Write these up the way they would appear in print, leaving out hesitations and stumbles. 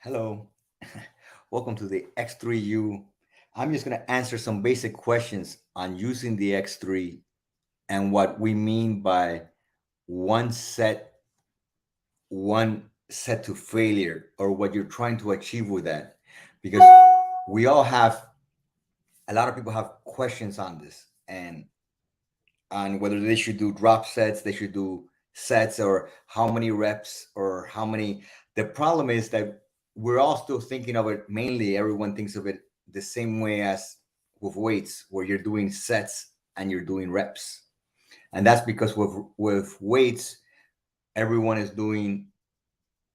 Hello, welcome to the X3U. I'm just going to answer some basic questions on using the X3 and what we mean by one set, one set to failure, or what you're trying to achieve with that. Because we all have, a lot of people have questions on this and on whether they should do drop sets, they should do sets, or how many reps, or how many. The problem is that we're all still thinking of it mainly. Everyone thinks of it the same way as with weights, where you're doing sets and you're doing reps. And that's because with weights, everyone is doing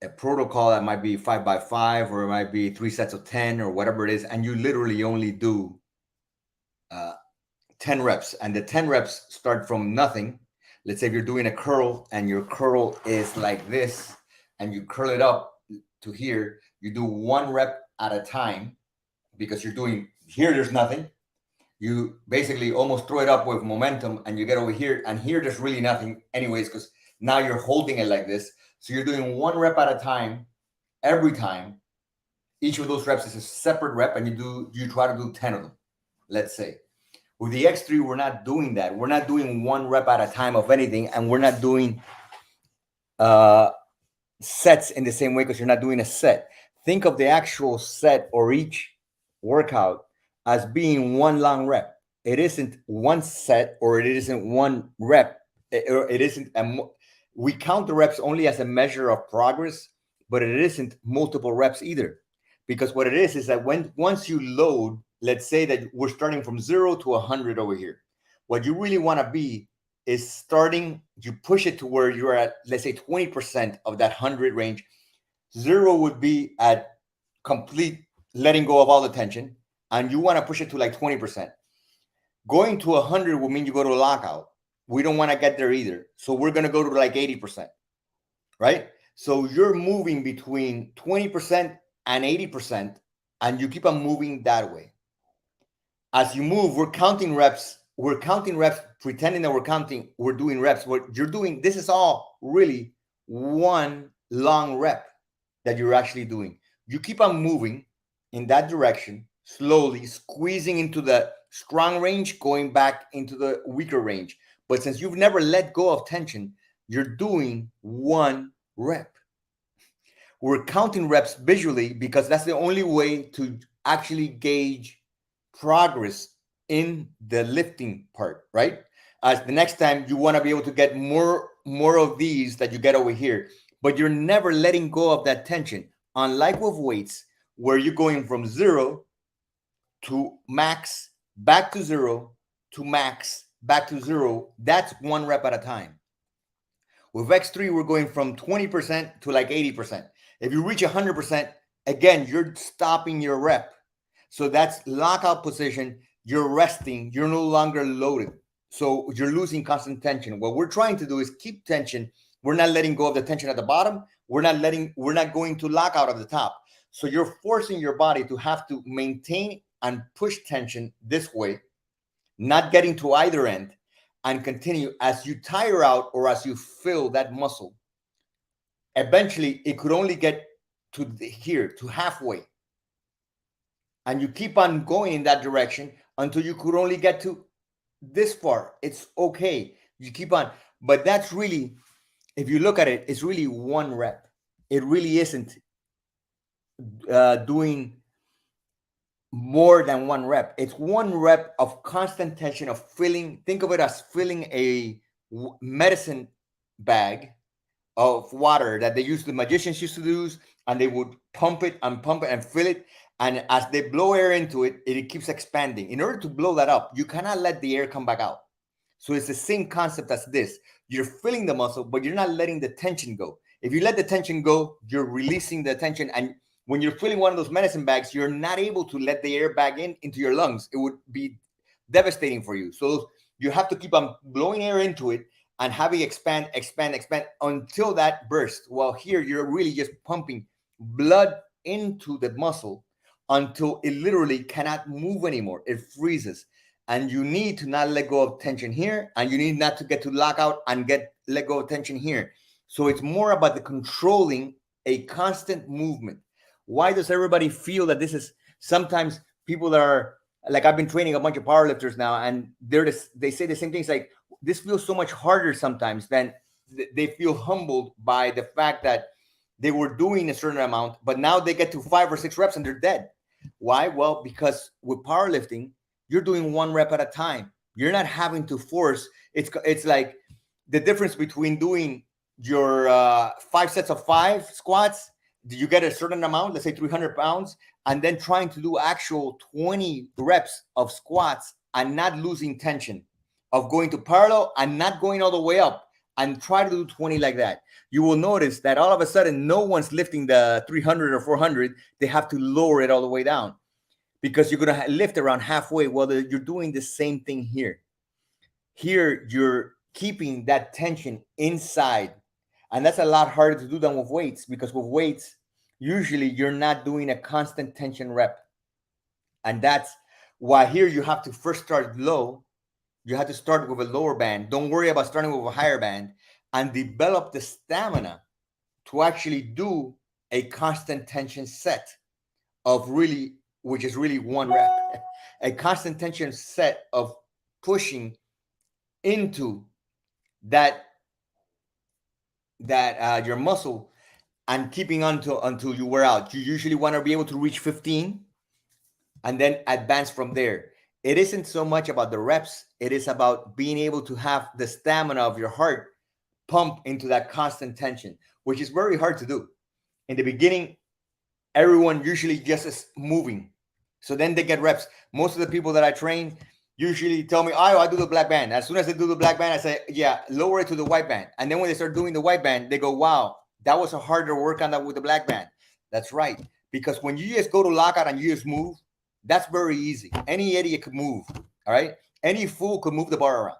a protocol that might be 5 by 5, or it might be 3 sets of 10, or whatever it is. And you literally only do uh, 10 reps, and the 10 reps start from nothing. Let's say if you're doing a curl and your curl is like this, and you curl it up to here, you do 1 rep at a time, because you're doing here, there's nothing. You basically almost throw it up with momentum, and you get over here, and here there's really nothing anyways, because now you're holding it like this. So you're doing 1 rep at a time every time. Each of those reps is a separate rep, and you try to do 10 of them, let's say. With the X3, we're not doing that. We're not doing 1 rep at a time of anything, and we're not doing uh, sets in the same way, because you're not doing a set. Think of the actual set or each workout as being one long rep. It isn't one set, or it isn't 1 rep. It isn't. We count the reps only as a measure of progress, but it isn't multiple reps either. Because what it is that once you load, let's say that we're starting from 0 to 100 over here. What you really want to be is starting, you push it to where you're at, let's say 20% of that 100 range. 0 would be at complete letting go of all the tension, and you want to push it to like 20%. Going to 100 will mean you go to a lockout. We don't want to get there either. So we're going to go to like 80%, right? So you're moving between 20% and 80%, and you keep on moving that way. As you move, we're counting reps. We're counting reps, pretending that we're doing reps. What you're doing, this is all really one long rep that you're actually doing. You keep on moving in that direction, slowly squeezing into the strong range, going back into the weaker range. But since you've never let go of tension, you're doing 1 rep. We're counting reps visually, because that's the only way to actually gauge progress in the lifting part, right? As the next time you want to be able to get more of these that you get over here, but you're never letting go of that tension. Unlike with weights, where you're going from 0 to max, back to 0 to max, back to 0, that's 1 rep at a time. With X3, we're going from 20% to like 80%. If you reach 100%, again, you're stopping your rep. So that's lockout position. You're resting. You're no longer loaded. So you're losing constant tension. What we're trying to do is keep tension. We're not letting go of the tension at the bottom. We're not going to lockout at the top. So you're forcing your body to have to maintain and push tension this way, not getting to either end, and continue. As you tire out, or as you fill that muscle, eventually it could only get to here, to halfway. And you keep on going in that direction until you could only get to this far. It's okay. You keep on. But that's really, if you look at it, it's really 1 rep. It really isn't doing more than 1 rep. It's 1 rep of constant tension, of filling. Think of it as filling a medicine bag of water that the magicians used to use, and they would pump it and fill it. And as they blow air into it, it keeps expanding. In order to blow that up, you cannot let the air come back out. So it's the same concept as this. You're filling the muscle, but you're not letting the tension go. If you let the tension go, you're releasing the tension. And when you're filling one of those medicine bags, you're not able to let the air back into your lungs. It would be devastating for you. So you have to keep on blowing air into it and having expand until that bursts. Well, here you're really just pumping blood into the muscle until it literally cannot move anymore. It freezes. And you need to not let go of tension here, and you need not to get to lockout and let go of tension here. So it's more about the controlling a constant movement. Why does everybody feel that this is sometimes people that are like, I've been training a bunch of powerlifters now, and they say the same things like, this feels so much harder sometimes than they feel humbled by the fact that they were doing a certain amount, but now they get to 5 or 6 reps and they're dead. Why? Well, because with powerlifting, you're doing 1 rep at a time. You're not having to force. It's like the difference between doing your 5 sets of 5 squats. You get a certain amount, let's say 300 pounds, and then trying to do actual 20 reps of squats and not losing tension, of going to parallel and not going all the way up, and try to do 20 like that. You will notice that all of a sudden, no one's lifting the 300 or 400. They have to lower it all the way down because you're going to lift around halfway. Well, you're doing the same thing here. Here, you're keeping that tension inside. And that's a lot harder to do than with weights, because with weights, usually you're not doing a constant tension rep. And that's why here you have to first start low. You have to start with a lower band. Don't worry about starting with a higher band, and develop the stamina to actually do a constant tension set of really, which is really 1 rep, a constant tension set of pushing into that your muscle and keeping on until you wear out. You usually want to be able to reach 15 and then advance from there. It isn't so much about the reps. It is about being able to have the stamina of your heart pump into that constant tension, which is very hard to do. In the beginning, everyone usually just is moving. So then they get reps. Most of the people that I train usually tell me, oh, I do the black band. As soon as they do the black band, I say, yeah, lower it to the white band. And then when they start doing the white band, they go, wow, that was a harder work on that with the black band. That's right. Because when you just go to lockout and you just move, that's very easy. Any idiot could move. All right. Any fool could move the bar around.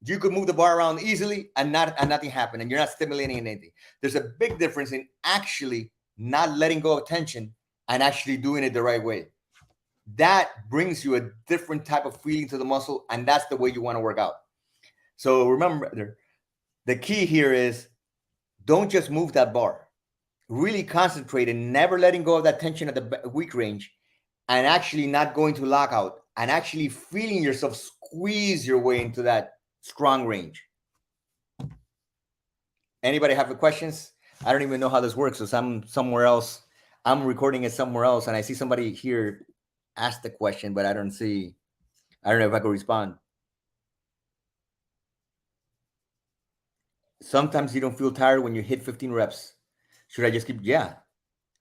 You could move the bar around easily and nothing happened, and you're not stimulating anything. There's a big difference in actually not letting go of tension and actually doing it the right way. That brings you a different type of feeling to the muscle, and that's the way you want to work out. So remember, the key here is don't just move that bar. Really concentrate and never letting go of that tension at the weak range, and actually not going to lockout, and actually feeling yourself squeeze your way into that strong range. Anybody have any questions? I don't even know how this works. So I'm somewhere else. I'm recording it somewhere else, and I see somebody here ask the question, but I don't know if I could respond. Sometimes you don't feel tired when you hit 15 reps. Should I just keep? Yeah.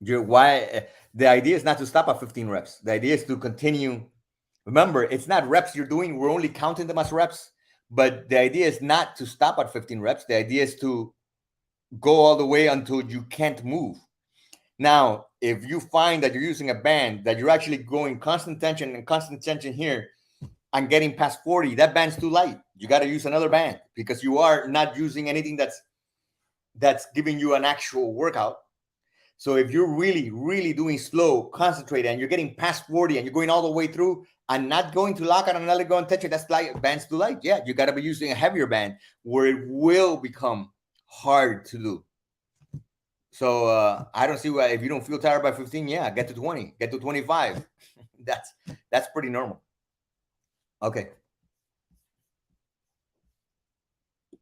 Why? The idea is not to stop at 15 reps. The idea is to continue. Remember, it's not reps you're doing. We're only counting them as reps. But the idea is not to stop at 15 reps. The idea is to go all the way until you can't move. Now, if you find that you're using a band, that you're actually going constant tension here and getting past 40, that band's too light. You got to use another band because you are not using anything that's giving you an actual workout. So if you're really, really doing slow, concentrated, and you're getting past 40 and you're going all the way through and not going to lockout and not going tension, that's light. Band's too light. Yeah, you got to be using a heavier band where it will become hard to do. So I don't see why, if you don't feel tired by 15, yeah, get to 20, get to 25. That's pretty normal. Okay.